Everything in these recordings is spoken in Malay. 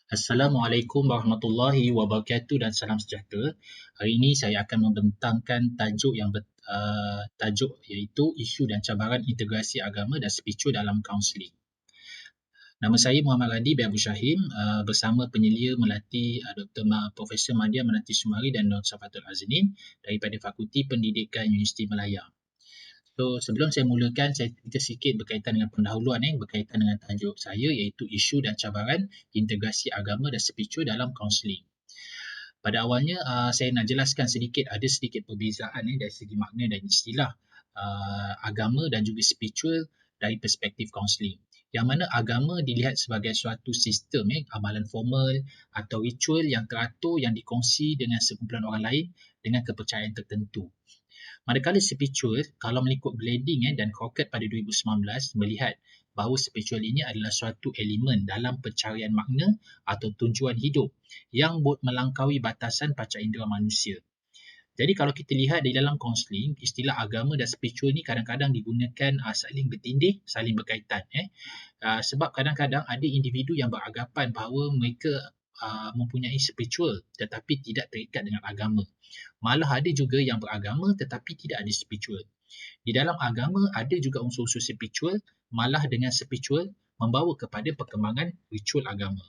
Assalamualaikum warahmatullahi wabarakatuh dan salam sejahtera. Hari ini saya akan membentangkan tajuk iaitu isu dan cabaran integrasi agama dan spiritual dalam kaunseling. Nama saya Muhammad Radi bin Abu Syahim bersama penyelia Melati Dr. Profesor Madya Melati Sumari dan Dr. Safatul Aznin daripada Fakulti Pendidikan Universiti Malaya. So, sebelum saya mulakan, saya cerita sikit berkaitan dengan pendahuluan berkaitan dengan tajuk saya iaitu isu dan cabaran integrasi agama dan spiritual dalam kaunseling. Pada awalnya, saya nak jelaskan ada sedikit perbezaan dari segi makna dan istilah agama dan juga spiritual dari perspektif kaunseling. Yang mana agama dilihat sebagai suatu sistem amalan formal atau ritual yang teratur yang dikongsi dengan sekumpulan orang lain dengan kepercayaan tertentu. Manakala spiritual, kalau mengikut Glading dan Crockett pada 2019 melihat bahawa spiritual ini adalah suatu elemen dalam pencarian makna atau tujuan hidup yang melangkaui batasan panca indera manusia. Jadi kalau kita lihat di dalam kaunseling, istilah agama dan spiritual ni kadang-kadang digunakan saling bertindih, saling berkaitan. Sebab kadang-kadang ada individu yang beranggapan bahawa mereka mempunyai spiritual tetapi tidak terikat dengan agama. Malah ada juga yang beragama tetapi tidak ada spiritual. Di dalam agama ada juga unsur-unsur spiritual, malah dengan spiritual membawa kepada perkembangan ritual agama.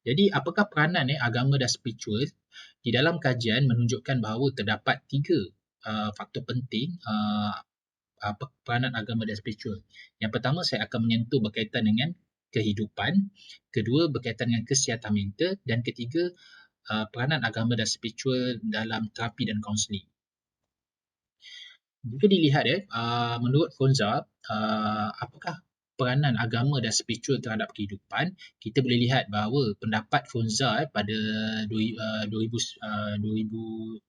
Jadi apakah peranan agama dan spiritual? Di dalam kajian menunjukkan bahawa terdapat 3 faktor penting peranan agama dan spiritual. Yang pertama, saya akan menyentuh berkaitan dengan kehidupan. Kedua, berkaitan dengan kesihatan mental. Dan ketiga, peranan agama dan spiritual dalam terapi dan kaunseling. Jika dilihat menurut Fonza, apakah peranan agama dan spiritual terhadap kehidupan, kita boleh lihat bahawa pendapat Fonza pada 2019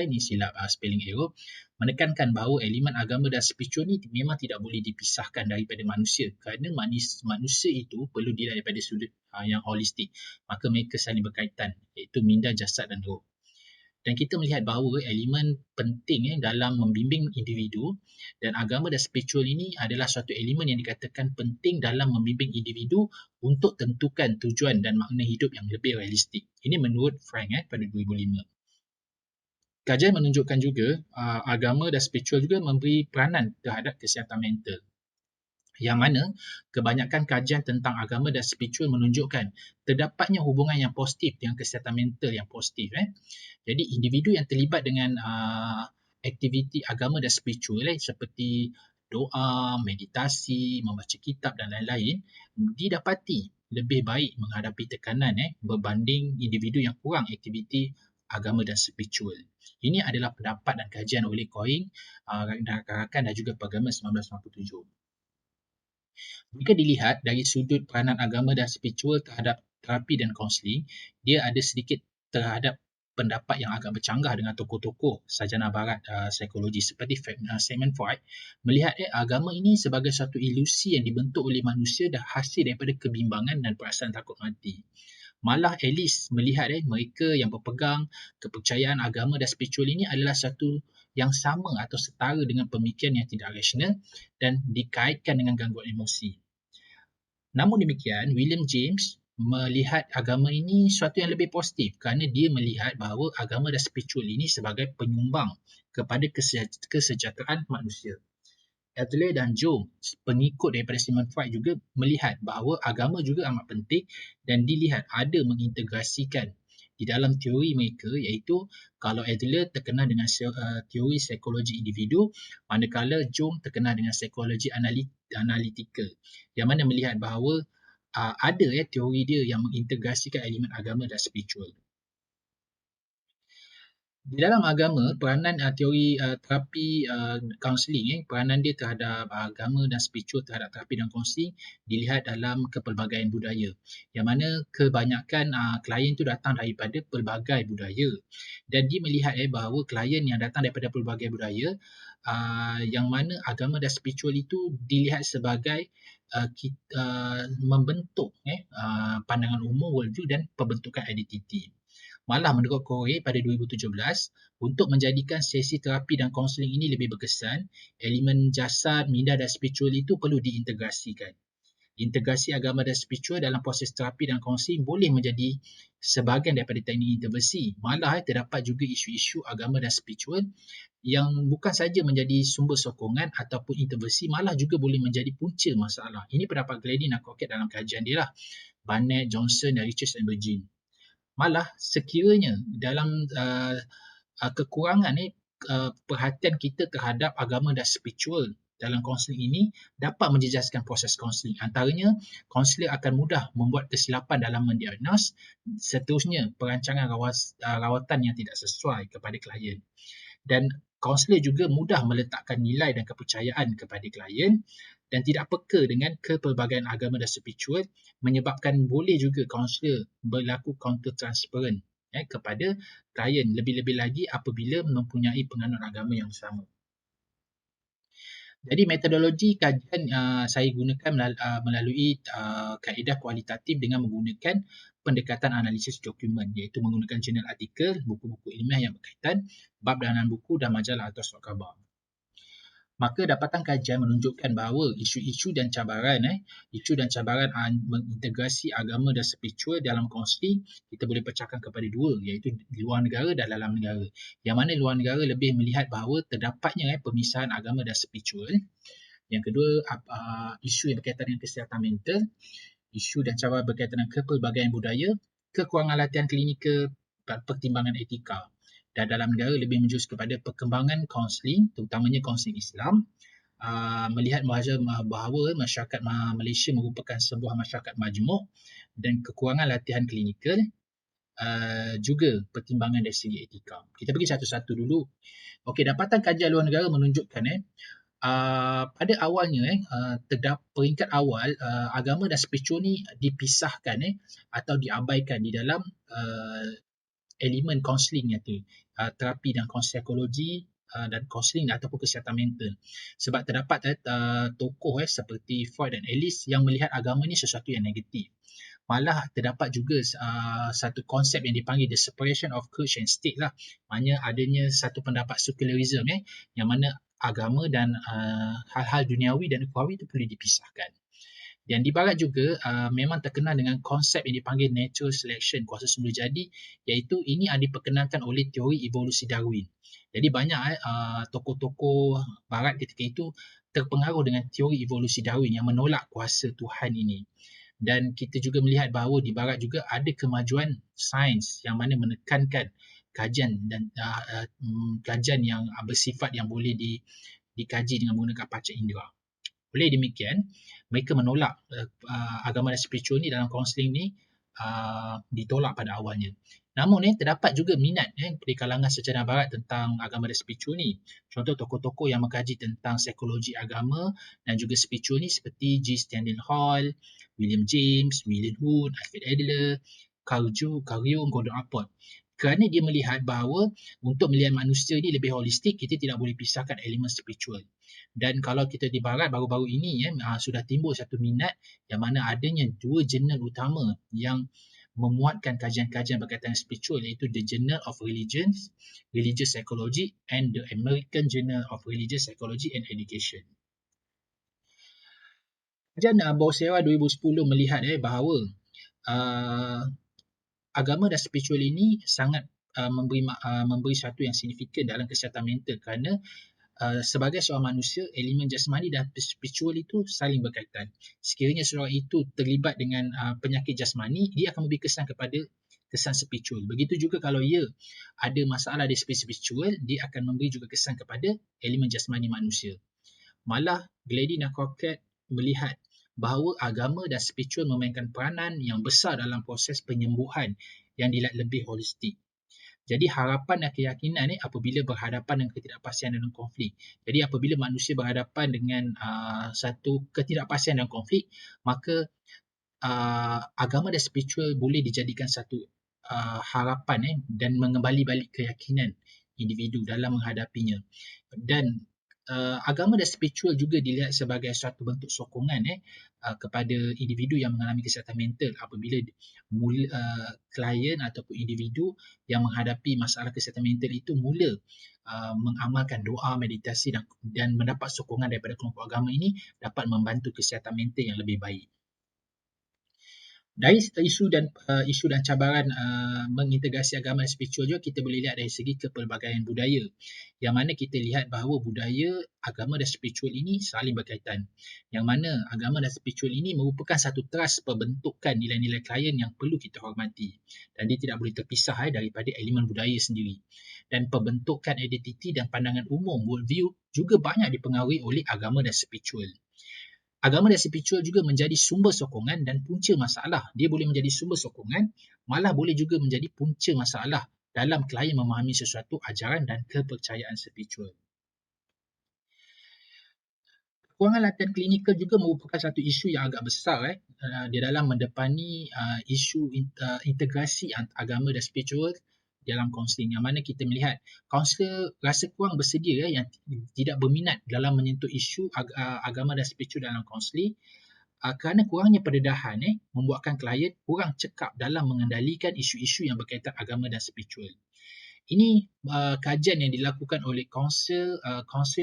ini silap spelling error, menekankan bahawa elemen agama dan spiritual ni memang tidak boleh dipisahkan daripada manusia kerana manusia itu perlu dilihat daripada sudut yang holistik, maka mereka saling berkaitan iaitu minda, jasad dan roh. Dan kita melihat bahawa elemen penting dalam membimbing individu dan agama dan spiritual ini adalah suatu elemen yang dikatakan penting dalam membimbing individu untuk tentukan tujuan dan makna hidup yang lebih realistik. Ini menurut Frank pada 2005. Kajian menunjukkan juga agama dan spiritual juga memberi peranan terhadap kesihatan mental. Yang mana kebanyakan kajian tentang agama dan spiritual menunjukkan terdapatnya hubungan yang positif dengan kesihatan mental yang positif. Jadi individu yang terlibat dengan aktiviti agama dan spiritual seperti doa, meditasi, membaca kitab dan lain-lain didapati lebih baik menghadapi tekanan berbanding individu yang kurang aktiviti agama dan spiritual. Ini adalah pendapat dan kajian oleh Coyne, rakan-rakan dan juga Pergama 1997. Jika dilihat dari sudut peranan agama dan spiritual terhadap terapi dan kaunseling, dia ada sedikit terhadap pendapat yang agak bercanggah dengan tokoh-tokoh sarjana barat psikologi seperti Sigmund Freud melihat agama ini sebagai satu ilusi yang dibentuk oleh manusia dan hasil daripada kebimbangan dan perasaan takut mati. Malah Alice melihat mereka yang berpegang kepercayaan agama dan spiritual ini adalah satu yang sama atau setara dengan pemikiran yang tidak rasional dan dikaitkan dengan gangguan emosi. Namun demikian, William James melihat agama ini suatu yang lebih positif kerana dia melihat bahawa agama dan spiritual ini sebagai penyumbang kepada kesejahteraan manusia. Adler dan Jung, pengikut daripada Sigmund Freud juga melihat bahawa agama juga amat penting dan dilihat ada mengintegrasikan di dalam teori mereka, iaitu kalau Adler terkenal dengan teori psikologi individu, manakala Jung terkenal dengan psikologi analytical, yang mana melihat bahawa ada teori dia yang mengintegrasikan elemen agama dan spiritual. Di dalam agama, peranan teori terapi kaunseling, peranan dia terhadap agama dan spiritual terhadap terapi dan kaunseling dilihat dalam kepelbagaian budaya. Yang mana kebanyakan klien itu datang daripada pelbagai budaya. Dan dia melihat bahawa klien yang datang daripada pelbagai budaya, yang mana agama dan spiritual itu dilihat sebagai membentuk pandangan umum, worldview dan pembentukan identiti. Malah menurut Corey pada 2017, untuk menjadikan sesi terapi dan kaunseling ini lebih berkesan, elemen jasad, minda dan spiritual itu perlu diintegrasikan. Integrasi agama dan spiritual dalam proses terapi dan kaunseling boleh menjadi sebahagian daripada teknik intervensi. Malah terdapat juga isu-isu agama dan spiritual yang bukan saja menjadi sumber sokongan ataupun intervensi, malah juga boleh menjadi punca masalah. Ini pendapat Gladys Nakokek dalam kajian dia lah. Barnett, Johnson dan Richards and Virgin. Malah sekiranya dalam kekurangan perhatian kita terhadap agama dan spiritual dalam kaunseling ini dapat menjejaskan proses kaunseling. Antaranya, kaunselor akan mudah membuat kesilapan dalam mendiagnos, seterusnya perancangan rawatan yang tidak sesuai kepada klien. Dan kaunselor juga mudah meletakkan nilai dan kepercayaan kepada klien dan tidak peka dengan kepelbagaian agama dan spiritual, menyebabkan boleh juga kaunselor berlaku counter transparent kepada klien, lebih-lebih lagi apabila mempunyai penganut agama yang sama. Jadi metodologi kajian saya gunakan melalui kaedah kualitatif dengan menggunakan pendekatan analisis dokumen, iaitu menggunakan jurnal artikel, buku-buku ilmiah yang berkaitan, bab dalam buku dan majalah atau surat khabar. Maka dapatan kajian menunjukkan bahawa isu-isu dan cabaran mengintegrasi agama dan spiritual dalam kaunseling kita boleh pecahkan kepada dua, iaitu luar negara dan dalam negara. Yang mana luar negara lebih melihat bahawa terdapatnya pemisahan agama dan spiritual. Yang kedua, isu yang berkaitan dengan kesihatan mental, isu dan cabaran berkaitan dengan kepelbagaian budaya, kekurangan latihan klinikal, pertimbangan etika. Dan dalam negara lebih menjurus kepada perkembangan kaunseling, terutamanya kaunseling Islam, melihat bahawa masyarakat Malaysia merupakan sebuah masyarakat majmuk dan kekurangan latihan klinikal, juga pertimbangan dari segi etika. Kita pergi satu-satu dulu. Okey, dapatan kajian luar negara menunjukkan pada awalnya peringkat awal agama dan spiritual ni dipisahkan atau diabaikan di dalam elemen kaunseling iaitu terapi dan psikologi dan kaunseling ataupun kesihatan mental. Sebab terdapat tokoh seperti Freud dan Ellis yang melihat agama ni sesuatu yang negatif. Malah terdapat juga satu konsep yang dipanggil the separation of church and state lah. Maknanya adanya satu pendapat secularism yang mana agama dan hal-hal duniawi dan ukhrawi itu perlu dipisahkan. Dan di barat juga memang terkenal dengan konsep yang dipanggil natural selection, kuasa semula jadi, iaitu ini diperkenalkan oleh teori evolusi Darwin. Jadi banyak tokoh-tokoh barat ketika itu terpengaruh dengan teori evolusi Darwin yang menolak kuasa Tuhan ini. Dan kita juga melihat bahawa di barat juga ada kemajuan sains yang mana menekankan kajian dan kajian yang bersifat yang boleh dikaji dengan menggunakan panca indera. Oleh demikian, mereka menolak agama dan spiritual ni dalam kaunseling ni ditolak pada awalnya. Namun terdapat juga minat di kalangan sejarah barat tentang agama dan spiritual ni. Contoh tokoh-tokoh yang mengkaji tentang psikologi agama dan juga spiritual ni seperti G. Stanley Hall, William James, William Hood, Alfred Adler, Carl Jung, Gordon Allport. Kerana dia melihat bahawa untuk melihat manusia ni lebih holistik, kita tidak boleh pisahkan elemen spiritual. Dan kalau kita di barat baru-baru ini sudah timbul satu minat yang mana adanya dua jurnal utama yang memuatkan kajian-kajian berkaitan spiritual, iaitu The Journal of Religions, Religious Psychology and The American Journal of Religious Psychology and Education. Kajian Bowsera 2010 melihat bahawa agama dan spiritual ini sangat memberi satu yang signifikan dalam kesihatan mental kerana sebagai seorang manusia, elemen jasmani dan spiritual itu saling berkaitan. Sekiranya seorang itu terlibat dengan penyakit jasmani, dia akan memberi kesan kepada kesan spiritual. Begitu juga kalau ia ada masalah dari spiritual, dia akan memberi juga kesan kepada elemen jasmani manusia. Malah Gladys Nakokek melihat bahawa agama dan spiritual memainkan peranan yang besar dalam proses penyembuhan yang dilihat lebih holistik. Jadi harapan dan keyakinan apabila berhadapan dengan ketidakpastian dan konflik. Jadi apabila manusia berhadapan dengan satu ketidakpastian dan konflik, maka agama dan spiritual boleh dijadikan satu harapan dan mengembali balik keyakinan individu dalam menghadapinya. Dan agama dan spiritual juga dilihat sebagai suatu bentuk sokongan kepada individu yang mengalami kesihatan mental apabila klien ataupun individu yang menghadapi masalah kesihatan mental itu mula mengamalkan doa, meditasi dan mendapat sokongan daripada kelompok agama ini dapat membantu kesihatan mental yang lebih baik. Dari isu dan cabaran mengintegrasi agama dan spiritual juga kita boleh lihat dari segi kepelbagaian budaya. Yang mana kita lihat bahawa budaya, agama dan spiritual ini saling berkaitan. Yang mana agama dan spiritual ini merupakan satu teras pembentukan nilai-nilai klien yang perlu kita hormati. Dan dia tidak boleh terpisah daripada elemen budaya sendiri. Dan pembentukan identiti dan pandangan umum worldview juga banyak dipengaruhi oleh agama dan spiritual. Agama dan spiritual juga menjadi sumber sokongan dan punca masalah. Dia boleh menjadi sumber sokongan, malah boleh juga menjadi punca masalah dalam klien memahami sesuatu ajaran dan kepercayaan spiritual. Kekurangan latihan klinikal juga merupakan satu isu yang agak besar di dalam mendepani isu integrasi agama dan spiritual dalam kaunseling, yang mana kita melihat kaunselor rasa kurang bersedia yang tidak berminat dalam menyentuh isu agama dan spiritual dalam kaunseling kerana kurangnya pendedahan membuatkan klien kurang cekap dalam mengendalikan isu-isu yang berkaitan agama dan spiritual. Ini kajian yang dilakukan oleh Council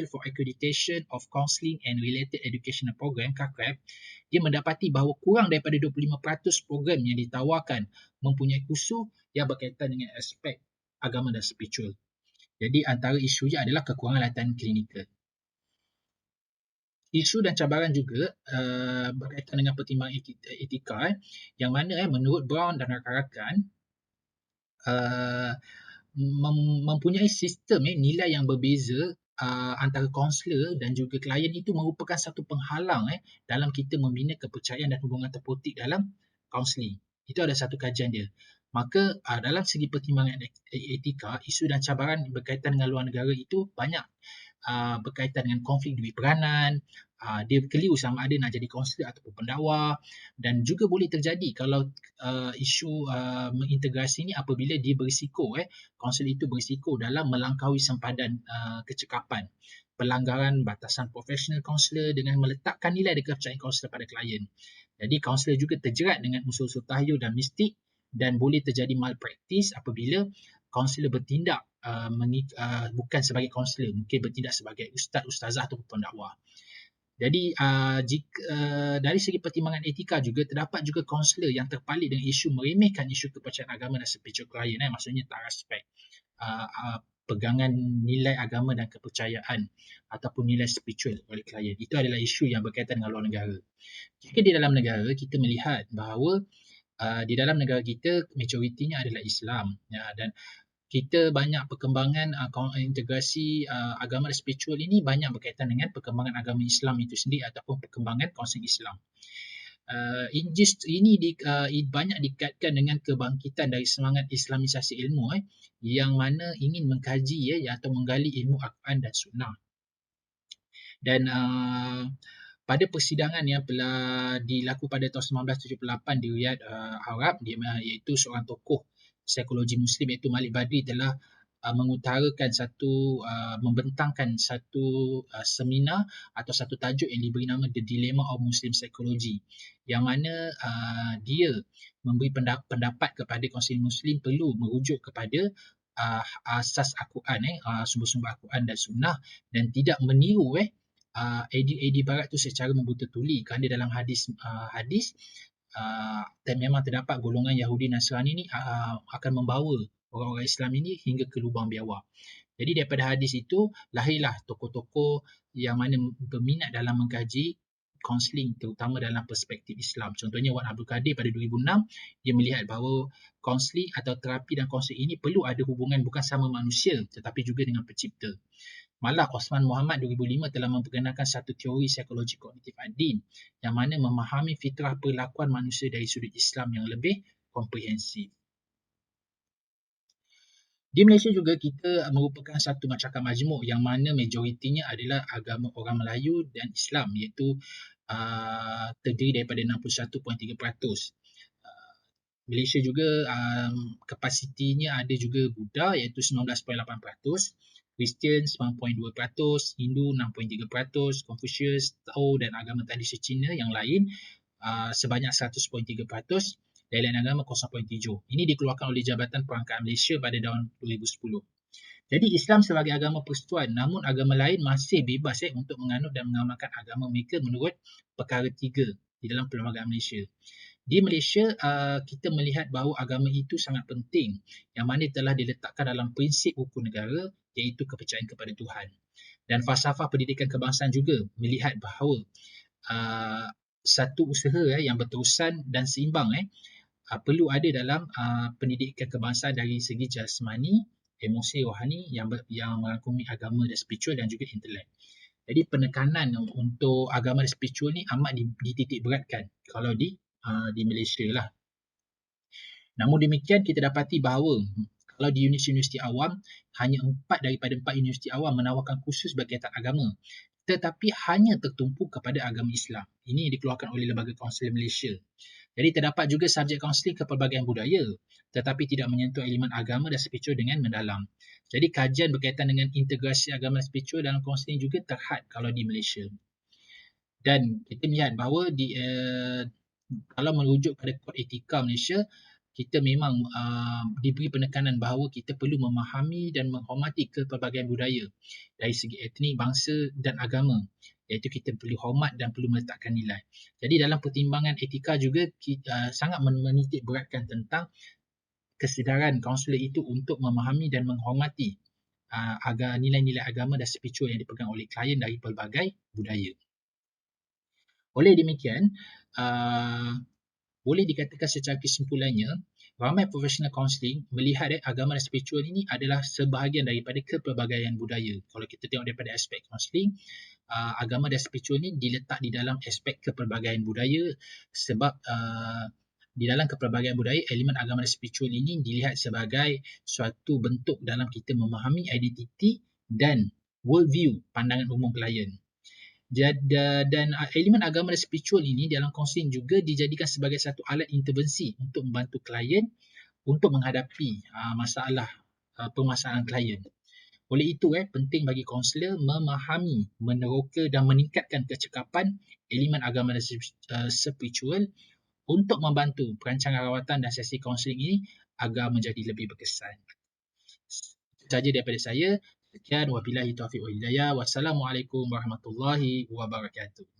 for Accreditation of Counselling and Related Educational Program, CACREP. Dia mendapati bahawa kurang daripada 25% program yang ditawarkan mempunyai kursus yang berkaitan dengan aspek agama dan spiritual. Jadi antara isunya adalah kekurangan latihan klinikal. Isu dan cabaran juga berkaitan dengan pertimbangan etika yang mana menurut Brown dan rakan-rakan mempunyai sistem nilai yang berbeza antara kaunselor dan juga klien itu merupakan satu penghalang dalam kita membina kepercayaan dan hubungan terpolitik dalam kaunseling. Itu ada satu kajian dia. Maka dalam segi pertimbangan etika, isu dan cabaran berkaitan dengan luar negara itu banyak berkaitan dengan konflik duit peranan, dia keliru sama ada nak jadi kaunselor ataupun pendakwa, dan juga boleh terjadi kalau isu mengintegrasi ini apabila dia berisiko kaunselor itu berisiko dalam melangkaui sempadan kecekapan, pelanggaran batasan profesional kaunselor dengan meletakkan nilai dan kepercayaan kaunselor pada klien. Jadi kaunselor juga terjerat dengan unsur-unsur tahyul dan mistik dan boleh terjadi malpraktis apabila kaunselor bertindak bukan sebagai kaunselor, mungkin bertindak sebagai ustaz, ustazah atau pendakwa. Jadi dari segi pertimbangan etika juga terdapat juga kaunselor yang terpalit dengan isu meremehkan isu kepercayaan agama dan spiritual klien, maksudnya tak respect pegangan nilai agama dan kepercayaan ataupun nilai spiritual oleh klien. Itu adalah isu yang berkaitan dengan luar negara. Jika di dalam negara kita melihat bahawa di dalam negara kita majoritinya adalah Islam, dan kita banyak perkembangan integrasi agama dan spiritual ini banyak berkaitan dengan perkembangan agama Islam itu sendiri ataupun perkembangan kaunseling Islam. Ini banyak dikaitkan dengan kebangkitan dari semangat Islamisasi ilmu yang mana ingin mengkaji atau menggali ilmu Al-Quran dan Sunnah. Dan pada persidangan yang telah dilakukan pada tahun 1978 di Riyadh, Arab, iaitu seorang tokoh psikologi Muslim iaitu Malik Badri telah mengutarakan membentangkan satu seminar atau satu tajuk yang diberi nama The Dilemma of Muslim Psychology, yang mana dia memberi pendapat kepada kaunselor Muslim perlu merujuk kepada asas Al-Quran, sumber-sumber Al-Quran dan Sunnah, dan tidak meniru idea barat tu secara membuta tuli, kerana dalam hadis memang terdapat golongan Yahudi Nasrani ni akan membawa orang-orang Islam ini hingga ke lubang biawak. Jadi daripada hadis itu lahirlah tokoh-tokoh yang mana berminat dalam mengkaji kaunseling terutama dalam perspektif Islam. Contohnya Wan Abdul Kadir pada 2006, dia melihat bahawa kaunseling atau terapi dan kaunseling ini perlu ada hubungan bukan sama manusia tetapi juga dengan pencipta. Malah Osman Muhammad 2005 telah memperkenalkan satu teori psikologi kognitif ad-din yang mana memahami fitrah perlakuan manusia dari sudut Islam yang lebih komprehensif. Di Malaysia juga kita merupakan satu masyarakat majmuk yang mana majoritinya adalah agama orang Melayu dan Islam, iaitu terdiri daripada 61.3%. Malaysia juga kapasitinya ada juga Buddha iaitu 19.8%, Kristian 9.2%, Hindu 6.3%, Confucius, Tao dan agama tradisi Cina yang lain sebanyak 100.3%, dan lain agama 0.7%. Ini dikeluarkan oleh Jabatan Perangkat Malaysia pada tahun 2010. Jadi Islam sebagai agama persekutuan, namun agama lain masih bebas untuk menganut dan mengamalkan agama mereka menurut perkara 3 di dalam Perlembagaan Malaysia. Di Malaysia, kita melihat bahawa agama itu sangat penting yang mana telah diletakkan dalam prinsip hukum negara iaitu kepercayaan kepada Tuhan. Dan falsafah pendidikan kebangsaan juga melihat bahawa uh, satu usaha yang berterusan dan seimbang perlu ada dalam pendidikan kebangsaan dari segi jasmani, emosi, rohani yang merangkumi agama dan spiritual dan juga intelek. Jadi penekanan untuk agama dan spiritual ni amat dititik beratkan kalau di Malaysia lah. Namun demikian kita dapati bahawa kalau di universiti awam, hanya 4 daripada 4 universiti awam menawarkan kursus berkaitan agama, tetapi hanya tertumpu kepada agama Islam. Ini yang dikeluarkan oleh Lembaga Kaunseling Malaysia. Jadi terdapat juga subjek kaunseling kepelbagaian budaya, tetapi tidak menyentuh elemen agama dan spiritual dengan mendalam. Jadi kajian berkaitan dengan integrasi agama dan spiritual dalam kaunseling juga terhad kalau di Malaysia. Dan kita lihat bahawa kalau merujuk pada kod etika Malaysia, kita memang diberi penekanan bahawa kita perlu memahami dan menghormati kepelbagaian budaya dari segi etnik, bangsa dan agama, iaitu kita perlu hormat dan perlu meletakkan nilai. Jadi dalam pertimbangan etika juga kita sangat menitik beratkan tentang kesedaran kaunselor itu untuk memahami dan menghormati nilai-nilai agama dan spiritual yang dipegang oleh klien dari pelbagai budaya. Oleh demikian, boleh dikatakan secara kesimpulannya, ramai profesional kaunseling melihat agama dan spiritual ini adalah sebahagian daripada kepelbagaian budaya. Kalau kita tengok daripada aspek kaunseling, agama dan spiritual ini diletak di dalam aspek kepelbagaian budaya sebab di dalam kepelbagaian budaya, elemen agama dan spiritual ini dilihat sebagai suatu bentuk dalam kita memahami identiti dan worldview pandangan umum klien. Dan elemen agama dan spiritual ini dalam kaunseling juga dijadikan sebagai satu alat intervensi untuk membantu klien untuk menghadapi permasalahan klien. Oleh itu, penting bagi kaunselor memahami, meneroka dan meningkatkan kecekapan elemen agama dan spiritual untuk membantu perancangan rawatan dan sesi kaunseling ini agar menjadi lebih berkesan. Itu sahaja daripada saya. Sekian, wabillahi taufiq wal hidayah. Wassalamualaikum warahmatullahi wabarakatuh.